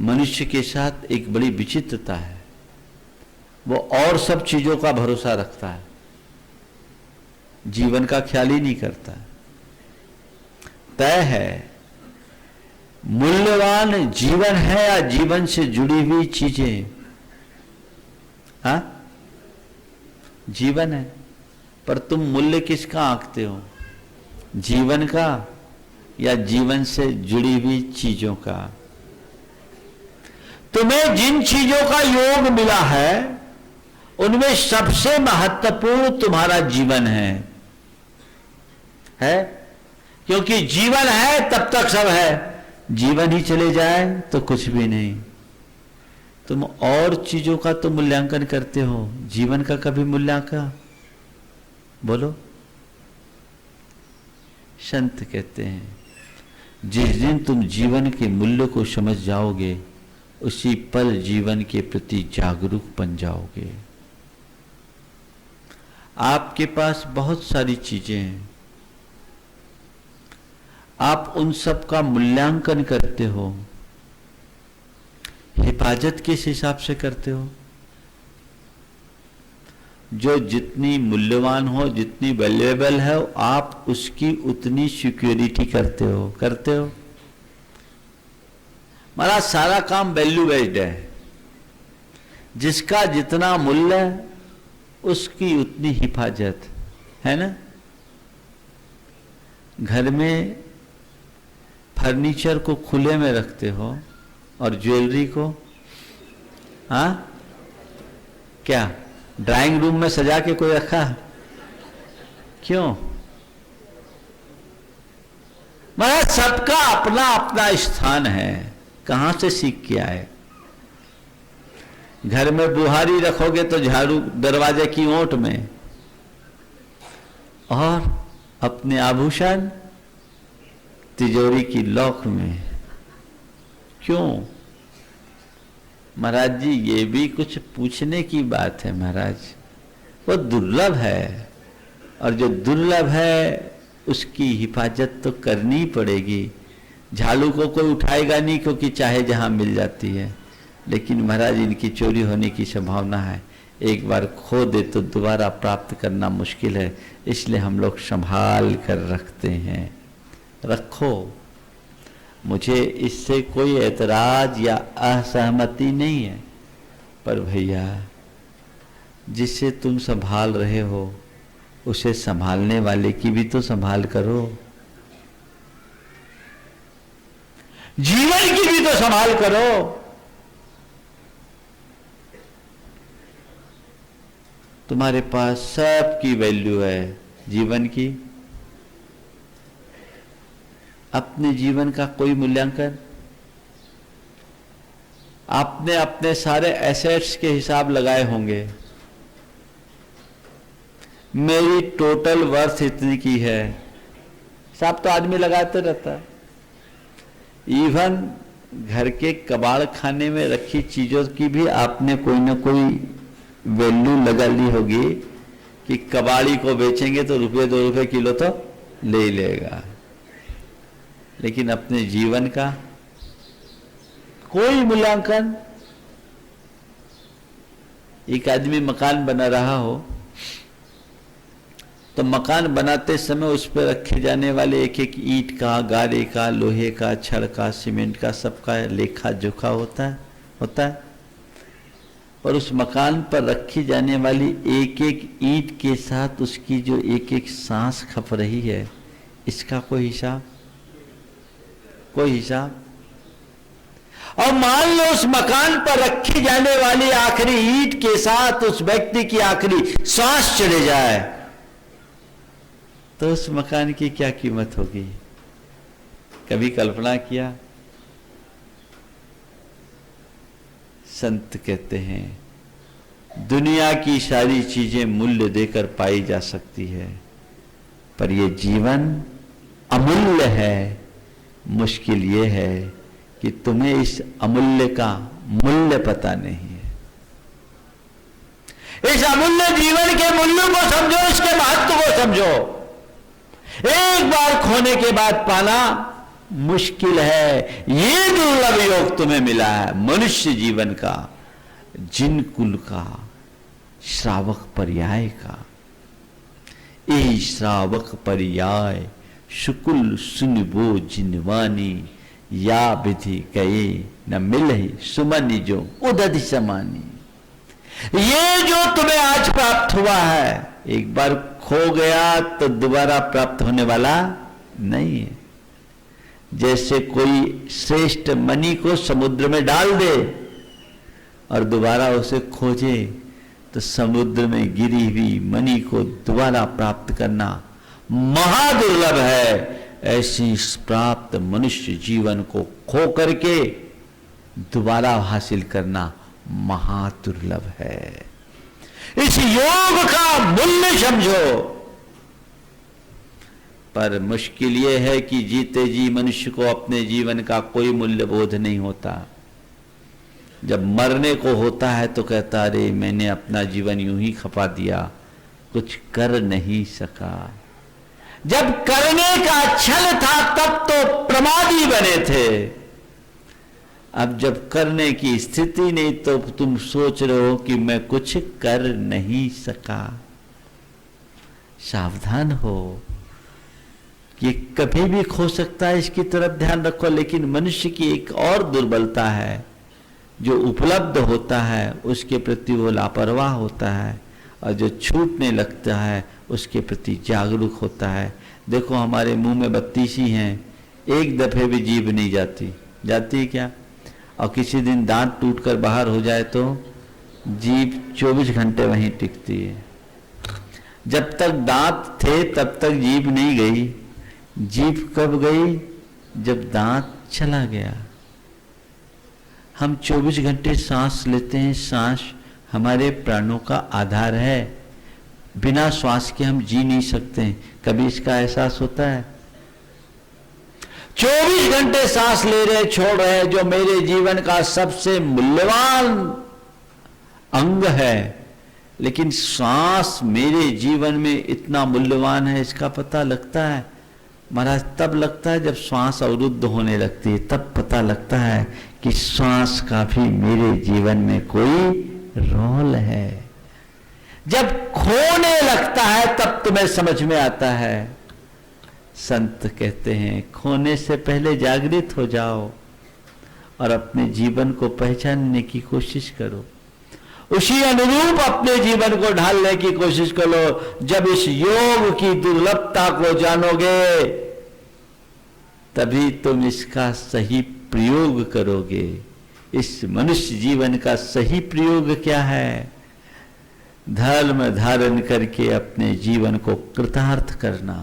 मनुष्य के साथ एक बड़ी विचित्रता है, वो और सब चीजों का भरोसा रखता है, जीवन का ख्याल ही नहीं करता। तय है, मूल्यवान जीवन है या जीवन से जुड़ी हुई चीजें? हाँ, जीवन है, पर तुम मूल्य किसका आंकते हो, जीवन का या जीवन से जुड़ी हुई चीजों का? तुम्हें जिन चीजों का योग मिला है उनमें सबसे महत्वपूर्ण तुम्हारा जीवन है? क्योंकि जीवन है तब तक सब है, जीवन ही चले जाए तो कुछ भी नहीं। तुम और चीजों का तो मूल्यांकन करते हो, जीवन का कभी मूल्यांकन? बोलो। संत कहते हैं, जिस दिन तुम जीवन के मूल्य को समझ जाओगे उसी पल जीवन के प्रति जागरूक बन जाओगे। आपके पास बहुत सारी चीजें हैं, आप उन सब का मूल्यांकन करते हो, हिफाजत किस हिसाब से करते हो? जो जितनी मूल्यवान हो, जितनी वैल्यूएबल है, आप उसकी उतनी सिक्योरिटी करते हो। हमारा सारा काम वैल्यू बेस्ड है, जिसका जितना मूल्य उसकी उतनी हिफाजत है ना। घर में फर्नीचर को खुले में रखते हो और ज्वेलरी को, हाँ, क्या ड्राइंग रूम में सजा के कोई रखा? क्यों? महाराज सबका अपना अपना स्थान है, कहां से सीख के आए। घर में बुहारी रखोगे तो झाड़ू दरवाजे की ओट में, और अपने आभूषण तिजोरी की लॉक में। क्यों महाराज जी, ये भी कुछ पूछने की बात है महाराज। वो दुर्लभ है, और जो दुर्लभ है उसकी हिफाजत तो करनी पड़ेगी। झाड़ू को कोई उठाएगा नहीं, क्योंकि चाहे जहां मिल जाती है, लेकिन महाराज इनकी चोरी होने की संभावना है। एक बार खो दे तो दोबारा प्राप्त करना मुश्किल है, इसलिए हम लोग संभाल कर रखते हैं। रखो, मुझे इससे कोई ऐतराज या असहमति नहीं है, पर भैया जिसे तुम संभाल रहे हो उसे संभालने वाले की भी तो संभाल करो, जीवन की भी तो संभाल करो। तुम्हारे पास सबकी वैल्यू है, जीवन की। अपने जीवन का कोई मूल्यांकन, आपने अपने सारे एसेट्स के हिसाब लगाए होंगे। मेरी टोटल वर्थ इतनी की है, हिसाब तो आदमी लगाते रहता है। इवन घर के कबाड़ खाने में रखी चीजों की भी आपने कोई ना कोई वैल्यू लगा ली होगी, कि कबाड़ी को बेचेंगे तो ₹2 किलो तो ले ही लेगा। लेकिन अपने जीवन का कोई मूल्यांकन। एक आदमी मकान बना रहा हो तो मकान बनाते समय उस पर रखे जाने वाले एक एक ईंट का, गारे का, लोहे का, छड़ का, सीमेंट का, सबका लेखा जोखा होता है। और उस मकान पर रखी जाने वाली एक एक ईंट के साथ उसकी जो एक एक सांस खप रही है, इसका कोई हिसाब? कोई हिसाब? और मान लो उस मकान पर रखी जाने वाली आखिरी ईंट के साथ उस व्यक्ति की आखिरी सांस चले जाए, तो उस मकान की क्या कीमत होगी? कभी कल्पना किया? संत कहते हैं दुनिया की सारी चीजें मूल्य देकर पाई जा सकती है, पर यह जीवन अमूल्य है। मुश्किल यह है कि तुम्हें इस अमूल्य का मूल्य पता नहीं है। इस अमूल्य जीवन के मूल्य को समझो, इसके महत्व को समझो। एक बार खोने के बाद पाना मुश्किल है। ये दुर्लभ योग तुम्हें मिला है मनुष्य जीवन का, जिन कुल का, श्रावक पर्याय का। ए श्रावक पर्याय शुकुल सुनिबो जिनवानी, या विधि कहे न मिलहि सुमनि जो उदधि समानी। ये जो तुम्हें आज प्राप्त हुआ है, एक बार खो गया तो दोबारा प्राप्त होने वाला नहीं है। जैसे कोई श्रेष्ठ मणि को समुद्र में डाल दे और दोबारा उसे खोजे, तो समुद्र में गिरी हुई मणि को दोबारा प्राप्त करना महादुर्लभ है। ऐसी प्राप्त मनुष्य जीवन को खो करके दोबारा हासिल करना महादुर्लभ है। इस योग का मूल्य समझो। पर मुश्किल यह है कि जीते जी मनुष्य को अपने जीवन का कोई मूल्य बोध नहीं होता। जब मरने को होता है तो कहता अरे मैंने अपना जीवन यूं ही खपा दिया, कुछ कर नहीं सका। जब करने का छल था तब तो प्रमादी बने थे, अब जब करने की स्थिति नहीं तो तुम सोच रहे हो कि मैं कुछ कर नहीं सका। सावधान हो, ये कभी भी खो सकता है, इसकी तरफ ध्यान रखो। लेकिन मनुष्य की एक और दुर्बलता है, जो उपलब्ध होता है उसके प्रति वो लापरवाह होता है, और जो छूटने लगता है उसके प्रति जागरूक होता है। देखो हमारे मुंह में 32 ही हैं, एक दफे भी जीभ नहीं जाती। जाती क्या? और किसी दिन दांत टूटकर बाहर हो जाए तो जीभ 24 घंटे वहीं टिकती है। जब तक दांत थे तब तक जीभ नहीं गई। जीभ कब गई? जब दांत चला गया। हम 24 घंटे सांस लेते हैं, सांस हमारे प्राणों का आधार है, बिना श्वास के हम जी नहीं सकते। कभी इसका एहसास होता है? 24 घंटे सांस ले रहे छोड़ रहे, जो मेरे जीवन का सबसे मूल्यवान अंग है, लेकिन सांस मेरे जीवन में इतना मूल्यवान है, इसका पता लगता है महाराज तब लगता है जब श्वास अवरुद्ध होने लगती है, तब पता लगता है कि श्वास का भी मेरे जीवन में कोई रोल है। जब खोने लगता है तब तुम्हें समझ में आता है। संत कहते हैं खोने से पहले जागृत हो जाओ और अपने जीवन को पहचानने की कोशिश करो, उसी अनुरूप अपने जीवन को ढालने की कोशिश करो। जब इस योग की दुर्लभता को जानोगे तभी तुम इसका सही प्रयोग करोगे। इस मनुष्य जीवन का सही प्रयोग क्या है? धर्म धारण करके अपने जीवन को कृतार्थ करना।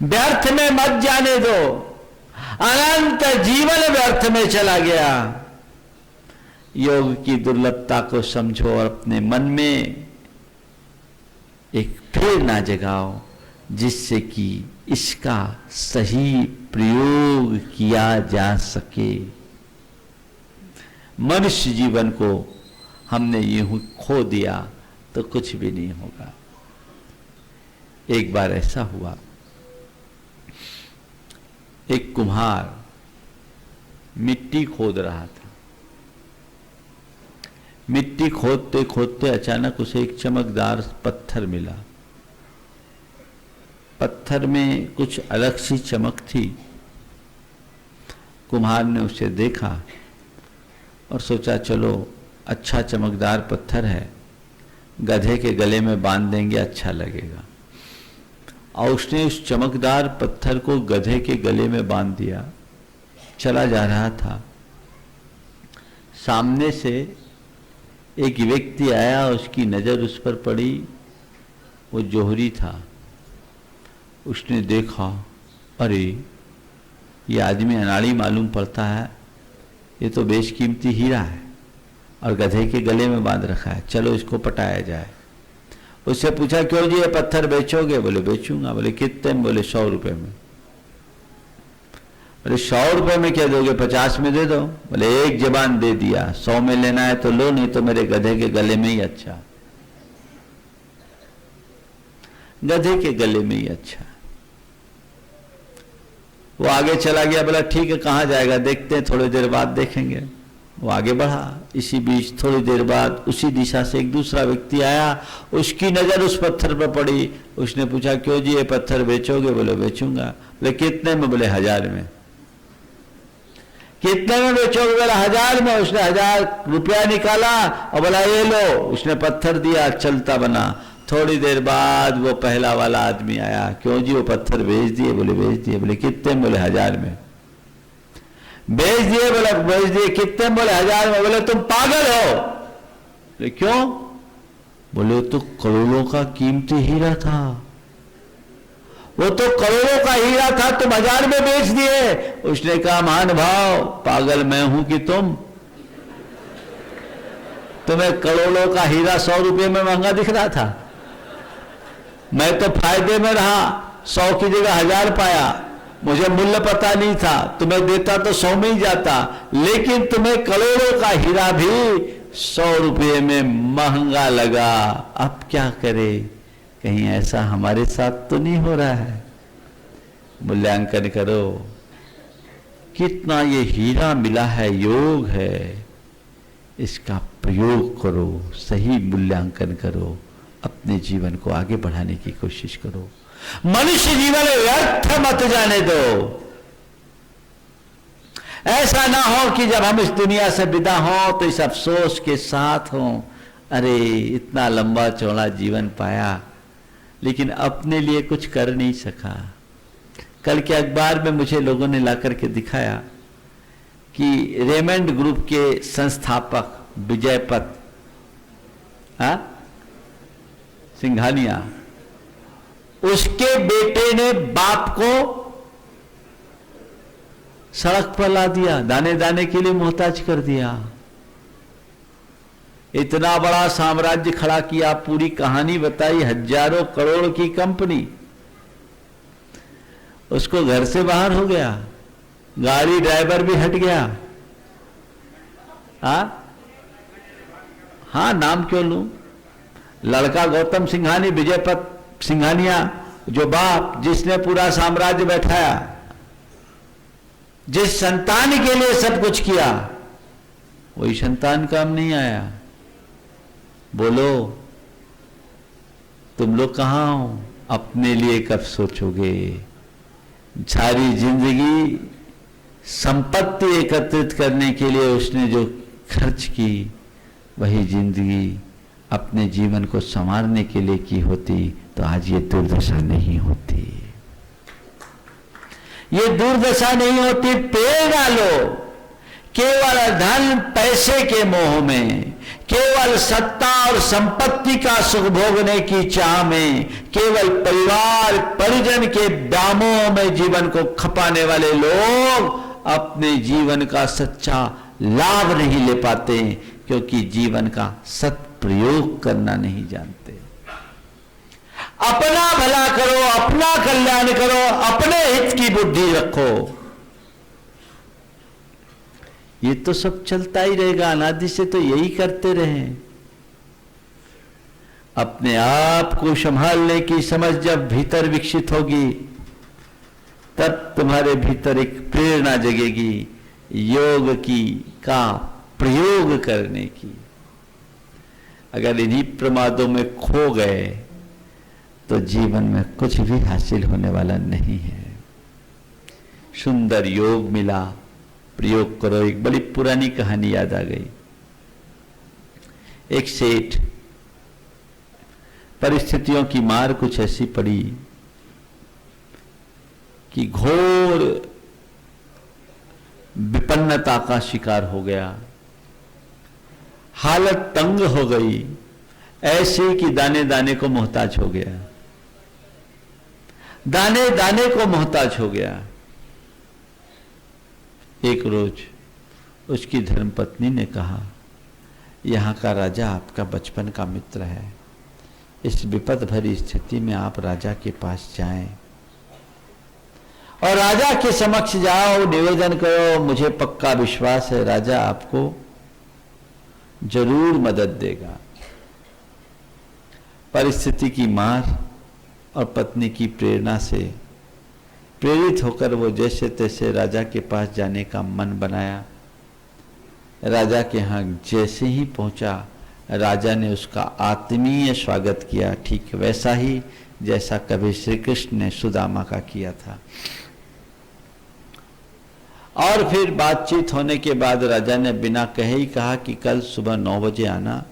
व्यर्थ में मत जाने दो, अनंत जीवन व्यर्थ में चला गया। योग की दुर्लभता को समझो और अपने मन में एक प्रेरणा जगाओ जिससे कि इसका सही प्रयोग किया जा सके। मनुष्य जीवन को हमने यूं खो दिया तो कुछ भी नहीं होगा। एक बार ऐसा हुआ, एक कुम्हार मिट्टी खोद रहा था। मिट्टी खोदते खोदते अचानक उसे एक चमकदार पत्थर मिला। पत्थर में कुछ अलग सी चमक थी। कुम्हार ने उसे देखा और सोचा चलो अच्छा चमकदार पत्थर है, गधे के गले में बांध देंगे, अच्छा लगेगा। और उसने उस चमकदार पत्थर को गधे के गले में बांध दिया। चला जा रहा था, सामने से एक व्यक्ति आया, उसकी नजर उस पर पड़ी, वो जोहरी था। उसने देखा अरे ये आदमी अनाड़ी मालूम पड़ता है, ये तो बेशकीमती हीरा है और गधे के गले में बांध रखा है, चलो इसको पटाया जाए। उससे पूछा क्यों जी ये पत्थर बेचोगे? बोले बेचूंगा। बोले कितने में? बोले 100 रुपए में। बोले 100 रुपए में क्या दोगे? 50 में दे दो। बोले एक जबान दे दिया, 100 में लेना है तो लो, नहीं तो मेरे गधे के गले में ही अच्छा। गधे के गले में ही अच्छा। वो आगे चला गया। बोला ठीक है कहाँ जाएगा? देखते हैं, थोड़ी देर बाद देखेंगे। वो आगे बढ़ा। इसी बीच थोड़ी देर बाद उसी दिशा से एक दूसरा व्यक्ति आया, उसकी नजर उस पत्थर पर पड़ी। उसने पूछा क्यों जी ये पत्थर बेचोगे? बोले बेचूंगा। बोले कितने में? बोले 1000 में। कितने में बेचोगे? बोला 1000 में। उसने 1000 रुपया निकाला और बोला ये लो। उसने पत्थर दिया, चलता बना। थोड़ी देर बाद वो पहला वाला आदमी आया, क्यों जी वो पत्थर बेच दिए? बोले बेच दिए। बोले कितने में? बोले 1000 में। बेच दिए? बोले बेच दिए। कितने में? बोले 1000 में। बोले तुम पागल हो। बोले क्यों? बोले तो करोड़ों का कीमती हीरा था, वो तो करोड़ों का हीरा था, तुम 1000 में बेच दिए। उसने कहा महानुभाव पागल मैं हूं कि तुम्हें करोड़ों का हीरा 100 रुपये में महंगा दिख रहा था? मैं तो फायदे में रहा, 100 की जगह 1000 पाया। मुझे मूल्य पता नहीं था, तुम्हें देता तो 100 में ही जाता, लेकिन तुम्हें करोड़ों का हीरा भी 100 रुपये में महंगा लगा। अब क्या करे? कहीं ऐसा हमारे साथ तो नहीं हो रहा है? मूल्यांकन करो कितना ये हीरा मिला है, योग है, इसका प्रयोग करो, सही मूल्यांकन करो, अपने जीवन को आगे बढ़ाने की कोशिश करो। मनुष्य जीवन व्यर्थ मत जाने दो। ऐसा ना हो कि जब हम इस दुनिया से विदा हों तो इस अफसोस के साथ हों, अरे इतना लंबा चौड़ा जीवन पाया लेकिन अपने लिए कुछ कर नहीं सका। कल के अखबार में मुझे लोगों ने ला करके दिखाया कि रेमंड ग्रुप के संस्थापक विजयपत सिंघानिया, उसके बेटे ने बाप को सड़क पर ला दिया, दाने दाने के लिए मोहताज कर दिया। इतना बड़ा साम्राज्य खड़ा किया, पूरी कहानी बताई, हजारों करोड़ की कंपनी, उसको घर से बाहर हो गया, गाड़ी ड्राइवर भी हट गया। हाँ, नाम क्यों लूं? लड़का गौतम सिंघानी, विजयपत सिंघानिया, जो बाप जिसने पूरा साम्राज्य बैठाया, जिस संतान के लिए सब कुछ किया, वही संतान काम नहीं आया। बोलो तुम लोग कहां हो? अपने लिए कब सोचोगे? सारी जिंदगी संपत्ति एकत्रित करने के लिए उसने जो खर्च की, वही जिंदगी अपने जीवन को संवारने के लिए की होती तो आज ये दुर्दशा नहीं होती। ये दुर्दशा नहीं होती। पेड़ डालो केवल धन पैसे के मोह में, केवल सत्ता और संपत्ति का सुख भोगने की चाह में, केवल परिवार परिजन के व्यामोह में जीवन को खपाने वाले लोग अपने जीवन का सच्चा लाभ नहीं ले पाते, क्योंकि जीवन का सत्प्रयोग करना नहीं जानते। अपना भला करो, अपना कल्याण करो, अपने हित की बुद्धि रखो। ये तो सब चलता ही रहेगा, अनादि से तो यही करते रहे। अपने आप को संभालने की समझ जब भीतर विकसित होगी, तब तुम्हारे भीतर एक प्रेरणा जगेगी योग की का प्रयोग करने की। अगर इन्हीं प्रमादों में खो गए तो जीवन में कुछ भी हासिल होने वाला नहीं है। सुंदर योग मिला, प्रयोग करो। एक बड़ी पुरानी कहानी याद आ गई। एक सेठ, परिस्थितियों की मार कुछ ऐसी पड़ी कि घोर विपन्नता का शिकार हो गया, हालत तंग हो गई, ऐसे कि दाने दाने को मोहताज हो गया, दाने दाने को मोहताज हो गया। एक रोज उसकी धर्मपत्नी ने कहा, यहाँ का राजा आपका बचपन का मित्र है, इस विपद भरी स्थिति में आप राजा के पास जाएं और राजा के समक्ष जाओ, निवेदन करो, मुझे पक्का विश्वास है राजा आपको जरूर मदद देगा। परिस्थिति की मार और पत्नी की प्रेरणा से प्रेरित होकर वो जैसे तैसे राजा के पास जाने का मन बनाया। राजा के यहाँ जैसे ही पहुंचा, राजा ने उसका आत्मीय स्वागत किया, ठीक वैसा ही जैसा कभी श्री कृष्ण ने सुदामा का किया था। और फिर बातचीत होने के बाद राजा ने बिना कहे ही कहा कि कल सुबह 9 बजे आना,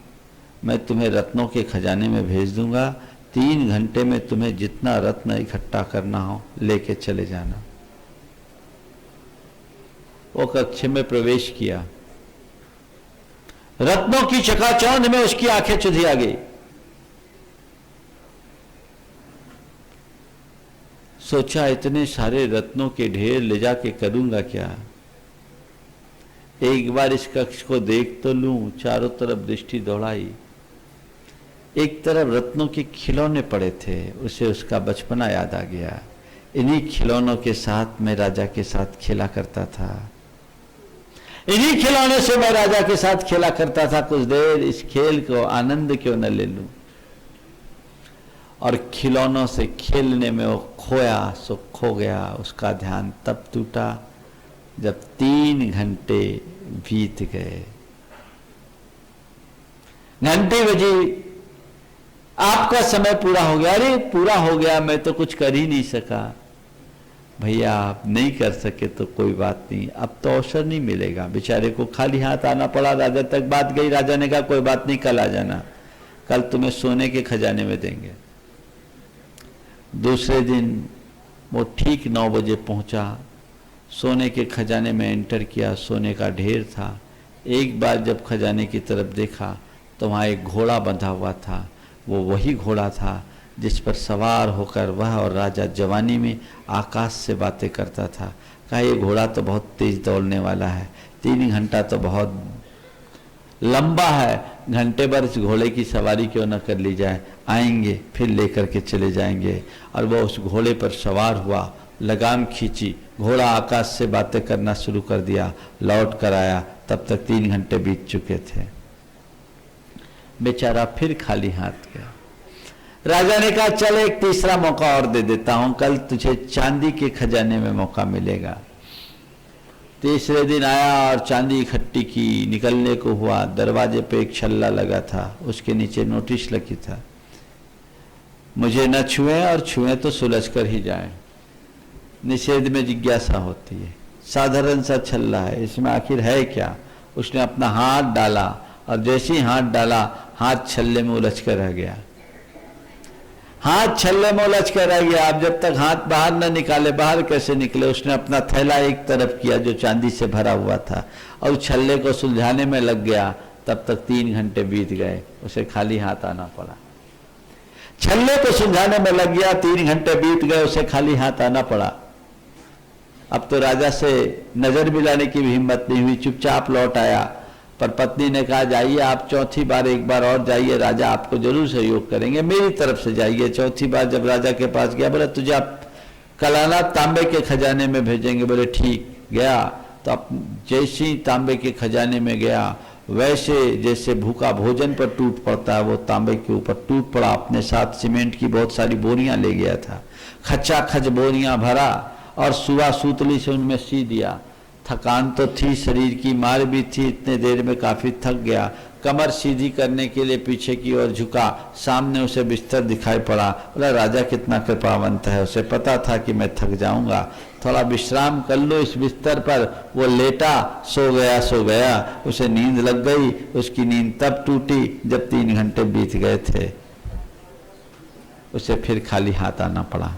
मैं तुम्हें रत्नों के खजाने में भेज दूंगा, 3 घंटे में तुम्हें जितना रत्न इकट्ठा करना हो लेके चले जाना। वो कक्ष में प्रवेश किया, रत्नों की चकाचौंध में उसकी आंखें चुधिया गई। सोचा इतने सारे रत्नों के ढेर ले जाके करूंगा क्या, एक बार इस कक्ष को देख तो लूं। चारों तरफ दृष्टि दौड़ाई, एक तरफ रत्नों के खिलौने पड़े थे, उसे उसका बचपना याद आ गया। इन्हीं खिलौनों के साथ मैं राजा के साथ खेला करता था, इन्हीं खिलौने से मैं राजा के साथ खेला करता था, कुछ देर इस खेल को आनंद क्यों न ले लूं। और खिलौनों से खेलने में वो खोया सो खो गया। उसका ध्यान तब टूटा जब 3 घंटे बीत गए। घंटी बजी, आपका समय पूरा हो गया। अरे पूरा हो गया, मैं तो कुछ कर ही नहीं सका। भैया आप नहीं कर सके तो कोई बात नहीं, अब तो अवसर नहीं मिलेगा। बेचारे को खाली हाथ आना पड़ा। राजा तक बात गई, राजा ने कहा कोई बात नहीं, कल आ जाना, कल तुम्हें सोने के खजाने में देंगे। दूसरे दिन वो ठीक 9 बजे पहुंचा, सोने के खजाने में एंटर किया, सोने का ढेर था। एक बार जब खजाने की तरफ देखा तो वहाँ एक घोड़ा बंधा हुआ था। वो वही घोड़ा था जिस पर सवार होकर वह और राजा जवानी में आकाश से बातें करता था। कहा ये घोड़ा तो बहुत तेज दौड़ने वाला है, 3 घंटा तो बहुत लंबा है, घंटे भर इस घोड़े की सवारी क्यों न कर ली जाए, आएंगे फिर लेकर के चले जाएंगे। और वो उस घोड़े पर सवार हुआ, लगाम खींची, घोड़ा आकाश से बातें करना शुरू कर दिया, लौट कर आया, तब तक 3 घंटे बीत चुके थे। बेचारा फिर खाली हाथ गया। राजा ने कहा चल एक तीसरा मौका और दे देता हूं, कल तुझे चांदी के खजाने में मौका मिलेगा। तीसरे दिन आया और चांदी इकट्ठी की, निकलने को हुआ, दरवाजे पे एक छल्ला लगा था, उसके नीचे नोटिस लगी था, मुझे न छुएं और छुएं तो सुलझ कर ही जाएं। निषेध में जिज्ञासा होती है, साधारण सा छल्ला है, इसमें आखिर है क्या। उसने अपना हाथ डाला और जैसे ही हाथ डाला, हाथ छल्ले में उलझ कर रह गया। हाथ छल्ले में उलझ कर रह गया। आप जब तक हाथ बाहर न निकाले, बाहर कैसे निकले। उसने अपना थैला एक तरफ किया जो चांदी से भरा हुआ था और छल्ले को सुलझाने में लग गया, तब तक 3 घंटे बीत गए, उसे खाली हाथ आना पड़ा। छल्ले को सुलझाने में लग गया, 3 घंटे बीत गए, उसे खाली हाथ आना पड़ा। अब तो राजा से नजर मिलाने की भी हिम्मत नहीं हुई, चुपचाप लौट आया। पर पत्नी ने कहा जाइए आप चौथी बार एक बार और जाइए, राजा आपको जरूर सहयोग करेंगे, मेरी तरफ से जाइए। चौथी बार जब राजा के पास गया, बोला तुझे आप कलाना तांबे के खजाने में भेजेंगे। बोले ठीक। गया तो अब जैसे ही तांबे के खजाने में गया, वैसे जैसे भूखा भोजन पर टूट पड़ता है, वो तांबे के ऊपर टूट पड़ा। अपने साथ सीमेंट की बहुत सारी बोरियां ले गया था, खचा खच बोरियां भरा और सुआ सूतली से उनमें सी दिया। थकान तो थी, शरीर की मार भी थी, इतने देर में काफी थक गया। कमर सीधी करने के लिए पीछे की ओर झुका, सामने उसे बिस्तर दिखाई पड़ा। बोला राजा कितना कृपावंत है, उसे पता था कि मैं थक जाऊंगा, थोड़ा विश्राम कर लो इस बिस्तर पर। वो लेटा, सो गया। उसे नींद लग गई। उसकी नींद तब टूटी जब 3 घंटे बीत गए थे। उसे फिर खाली हाथ आना पड़ा।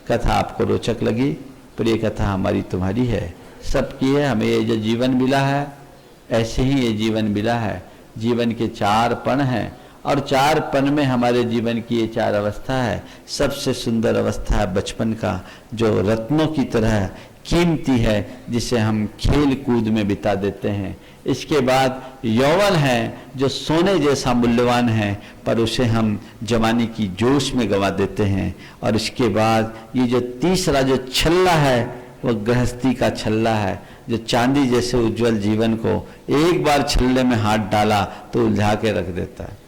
कथा आपको रोचक लगी? प्रिय कथा हमारी तुम्हारी है, सबकी है। हमें ये जो जीवन मिला है, ऐसे ही ये जीवन मिला है। जीवन के 4 पण हैं और 4 पण में हमारे जीवन की ये 4 अवस्था है। सबसे सुंदर अवस्था है बचपन का, जो रत्नों की तरह कीमती है, जिसे हम खेल कूद में बिता देते हैं। इसके बाद यौवन है, जो सोने जैसा मूल्यवान है, पर उसे हम जवानी की जोश में गंवा देते हैं। और इसके बाद ये जो तीसरा जो छल्ला है, वो गृहस्थी का छल्ला है, जो चांदी जैसे उज्जवल जीवन को एक बार छल्ले में हाथ डाला तो उलझा के रख देता है।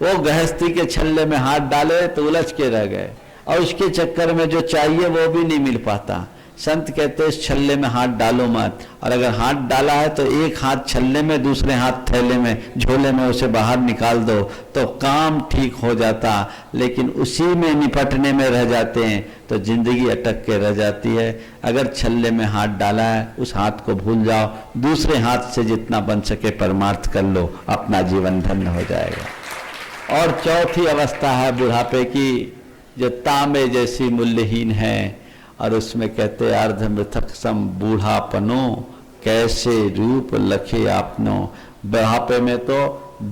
वो गृहस्थी के छल्ले में हाथ डाले तो उलझ के रह गए, और उसके चक्कर में जो चाहिए वो भी नहीं मिल पाता। संत कहते हैं इस छल्ले में हाथ डालो मत, और अगर हाथ डाला है तो एक हाथ छल्ले में, दूसरे हाथ थैले में, झोले में उसे बाहर निकाल दो तो काम ठीक हो जाता। लेकिन उसी में निपटने में रह जाते हैं तो जिंदगी अटक के रह जाती है। अगर छल्ले में हाथ डाला है, उस हाथ को भूल जाओ, दूसरे हाथ से जितना बन सके परमार्थ कर लो, अपना जीवन धन्य हो जाएगा। और चौथी अवस्था है बुढ़ापे की, जो तांबे जैसी मूल्यहीन है, और उसमें कहते अर्ध मृतक सम बूढ़ापनो, कैसे रूप लखे आपनो। बुढ़ापे में तो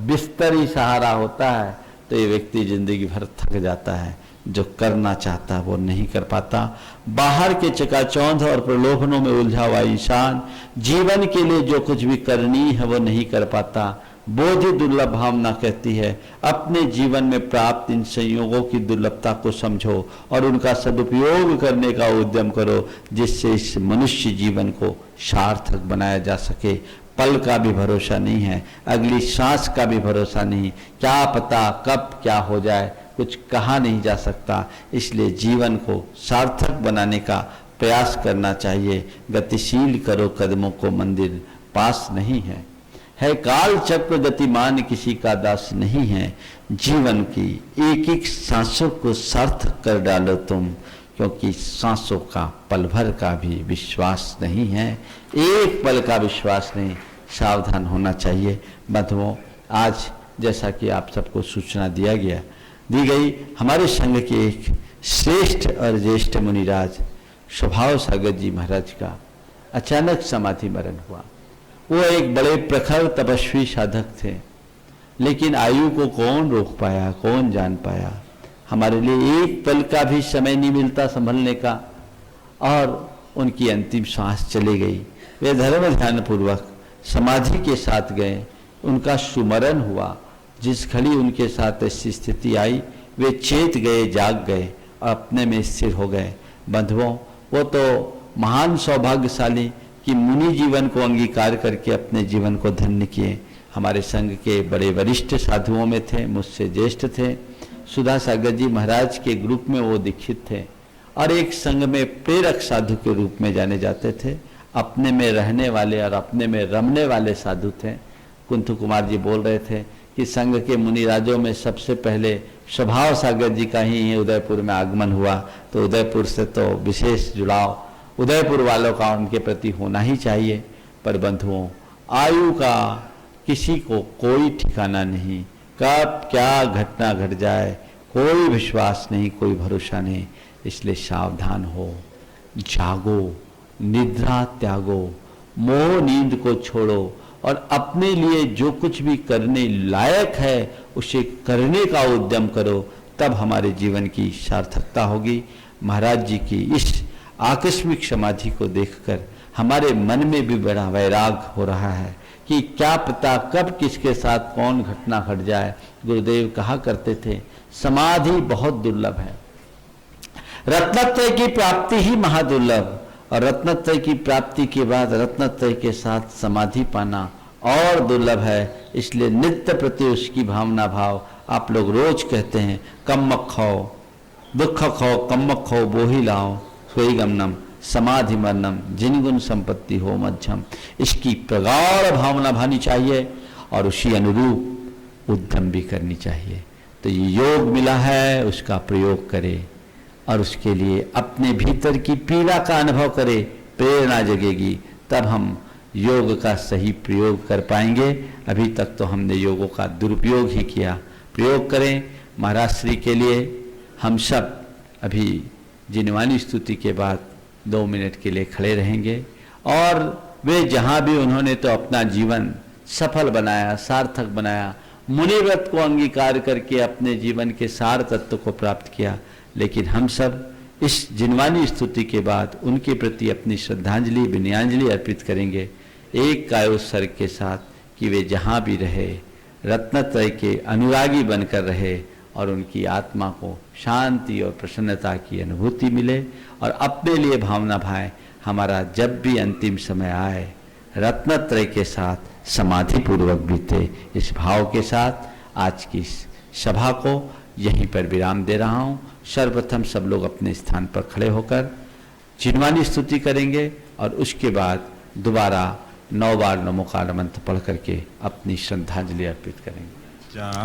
बिस्तर ही सहारा होता है, तो ये व्यक्ति जिंदगी भर थक जाता है, जो करना चाहता है वो नहीं कर पाता। बाहर के चकाचौंध और प्रलोभनों में उलझा हुआ इंसान जीवन के लिए जो कुछ भी करनी है वो नहीं कर पाता। बोधि दुर्लभ भावना कहती है, अपने जीवन में प्राप्त इन संयोगों की दुर्लभता को समझो और उनका सदुपयोग करने का उद्यम करो, जिससे इस मनुष्य जीवन को सार्थक बनाया जा सके। पल का भी भरोसा नहीं है, अगली सांस का भी भरोसा नहीं, क्या पता कब क्या हो जाए, कुछ कहा नहीं जा सकता। इसलिए जीवन को सार्थक बनाने का प्रयास करना चाहिए। गतिशील करो कदमों को, मंदिर पास नहीं है काल चक्र गतिमान किसी का दास नहीं है। जीवन की एक एक सांसों को सार्थक कर डालो तुम, क्योंकि सांसों का पल भर का भी विश्वास नहीं है, एक पल का विश्वास नहीं। सावधान होना चाहिए। बंधुओं, आज जैसा कि आप सबको सूचना दी गई, हमारे संघ के एक श्रेष्ठ और ज्येष्ठ मुनिराज स्वभाव सागर जी महाराज का अचानक समाधि मरण हुआ। वो एक बड़े प्रखर तपस्वी साधक थे, लेकिन आयु को कौन रोक पाया, कौन जान पाया। हमारे लिए एक पल का भी समय नहीं मिलता संभलने का, और उनकी अंतिम सांस चली गई। वे धर्म ध्यान पूर्वक समाधि के साथ गए, उनका सुमरण हुआ। जिस घड़ी उनके साथ ऐसी स्थिति आई वे चेत गए, जाग गए और अपने में स्थिर हो गए। बंधुओं, वो तो महान सौभाग्यशाली कि मुनि जीवन को अंगीकार करके अपने जीवन को धन्य किए। हमारे संघ के बड़े वरिष्ठ साधुओं में थे, मुझसे ज्येष्ठ थे। सुधा सागर जी महाराज के ग्रुप में वो दीक्षित थे और एक संघ में प्रेरक साधु के रूप में जाने जाते थे। अपने में रहने वाले और अपने में रमने वाले साधु थे। कुंथु कुमार जी बोल रहे थे कि संघ के मुनिराजों में सबसे पहले स्वभाव सागर जी का ही उदयपुर में आगमन हुआ, तो उदयपुर से तो विशेष जुड़ाव उदयपुर वालों का उनके प्रति होना ही चाहिए। पर बंधुओं, आयु का किसी को कोई ठिकाना नहीं, कब क्या घटना घट जाए कोई विश्वास नहीं, कोई भरोसा नहीं। इसलिए सावधान हो, जागो, निद्रा त्यागो, मोह नींद को छोड़ो और अपने लिए जो कुछ भी करने लायक है उसे करने का उद्यम करो, तब हमारे जीवन की सार्थकता होगी। महाराज जी की इस आकस्मिक समाधि को देखकर हमारे मन में भी बड़ा वैराग हो रहा है कि क्या पता कब किसके साथ कौन घटना घट जाए। गुरुदेव कहा करते थे, समाधि बहुत दुर्लभ है, रत्नत्रय की प्राप्ति ही महादुर्लभ, और रत्नत्रय की प्राप्ति के बाद रत्नत्रय के साथ समाधि पाना और दुर्लभ है। इसलिए नित्य प्रति उसकी भावना भाव। आप लोग रोज कहते हैं कम्मक खाओ, दुख खाओ, कम्मक खाओ, बोही लाओ, सोई गमनम, समाधि मरनम, जिन गुण संपत्ति हो मध्यम। इसकी प्रगाढ़ भावना भानी चाहिए और उसी अनुरूप उद्यम भी करनी चाहिए। तो ये योग मिला है, उसका प्रयोग करें और उसके लिए अपने भीतर की पीड़ा का अनुभव करें, प्रेरणा जगेगी, तब हम योग का सही प्रयोग कर पाएंगे। अभी तक तो हमने योगों का दुरुपयोग ही किया। प्रयोग करें। महाराज श्री के लिए हम सब अभी जिनवानी स्तुति के बाद 2 मिनट के लिए खड़े रहेंगे और वे जहाँ भी उन्होंने तो अपना जीवन सफल बनाया, सार्थक बनाया, मुनिव्रत को अंगीकार करके अपने जीवन के सार तत्व को प्राप्त किया, लेकिन हम सब इस जिनवानी स्तुति के बाद उनके प्रति अपनी श्रद्धांजलि, विनयान्जलि अर्पित करेंगे एक कायोत्सर्ग के साथ कि वे जहाँ भी रहे रत्नत्रय के अनुरागी बनकर रहे और उनकी आत्मा को शांति और प्रसन्नता की अनुभूति मिले और अपने लिए भावना भाए हमारा जब भी अंतिम समय आए रत्नत्रय के साथ समाधि पूर्वक बीते। इस भाव के साथ आज की सभा को यहीं पर विराम दे रहा हूँ। सर्वप्रथम सब लोग अपने स्थान पर खड़े होकर जिनवानी स्तुति करेंगे और उसके बाद दोबारा 9 बार नमोकार मंत्र पढ़ करके अपनी श्रद्धांजलि अर्पित करेंगे।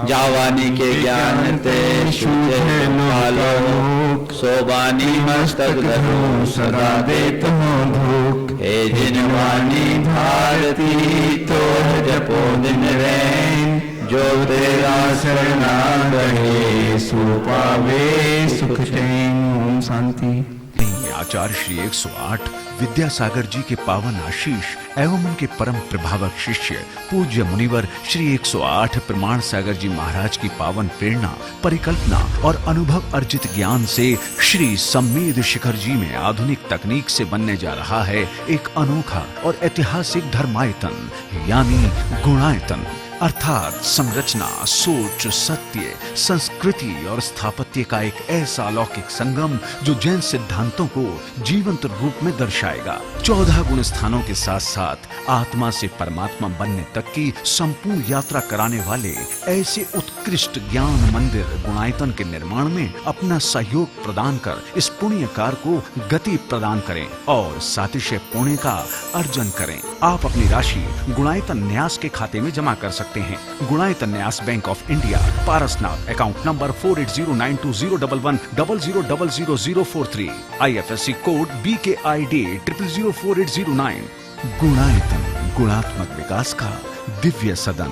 जावानी के ज्ञान ते सोबानी मस्तक धरो सदा देत हो धूक। हे जिनवानी भारती तो जपो दिन रैन, जो तेरा शरणा रहे सो पावे सुख चैन। ओम शांति। आचार्य श्री 108 विद्यासागर जी के पावन आशीष एवं उनके परम प्रभावक शिष्य पूज्य मुनिवर श्री 108 प्रमाण सागर जी महाराज की पावन प्रेरणा, परिकल्पना और अनुभव अर्जित ज्ञान से श्री सम्मेद शिखर जी में आधुनिक तकनीक से बनने जा रहा है एक अनोखा और ऐतिहासिक धर्मायतन यानी गुणायतन, अर्थात संरचना, सोच, सत्य, संस्कृति और स्थापत्य का एक ऐसा अलौकिक संगम जो जैन सिद्धांतों को जीवंत रूप में दर्शाएगा। 14 गुण स्थानों के साथ साथ आत्मा से परमात्मा बनने तक की संपूर्ण यात्रा कराने वाले ऐसे उत्कृष्ट ज्ञान मंदिर गुणायतन के निर्माण में अपना सहयोग प्रदान कर इस पुण्य कार्य को गति प्रदान करें और सातिशय पुण्य का अर्जन करें। आप अपनी राशि गुणायतन न्यास के खाते में जमा कर सकते हैं। गुणायतन न्यास bank of India, Parasnath, account number 4809201100000043, IFSC code BKID 004809। Gunayatan, गुणात्मक विकास का दिव्य सदन।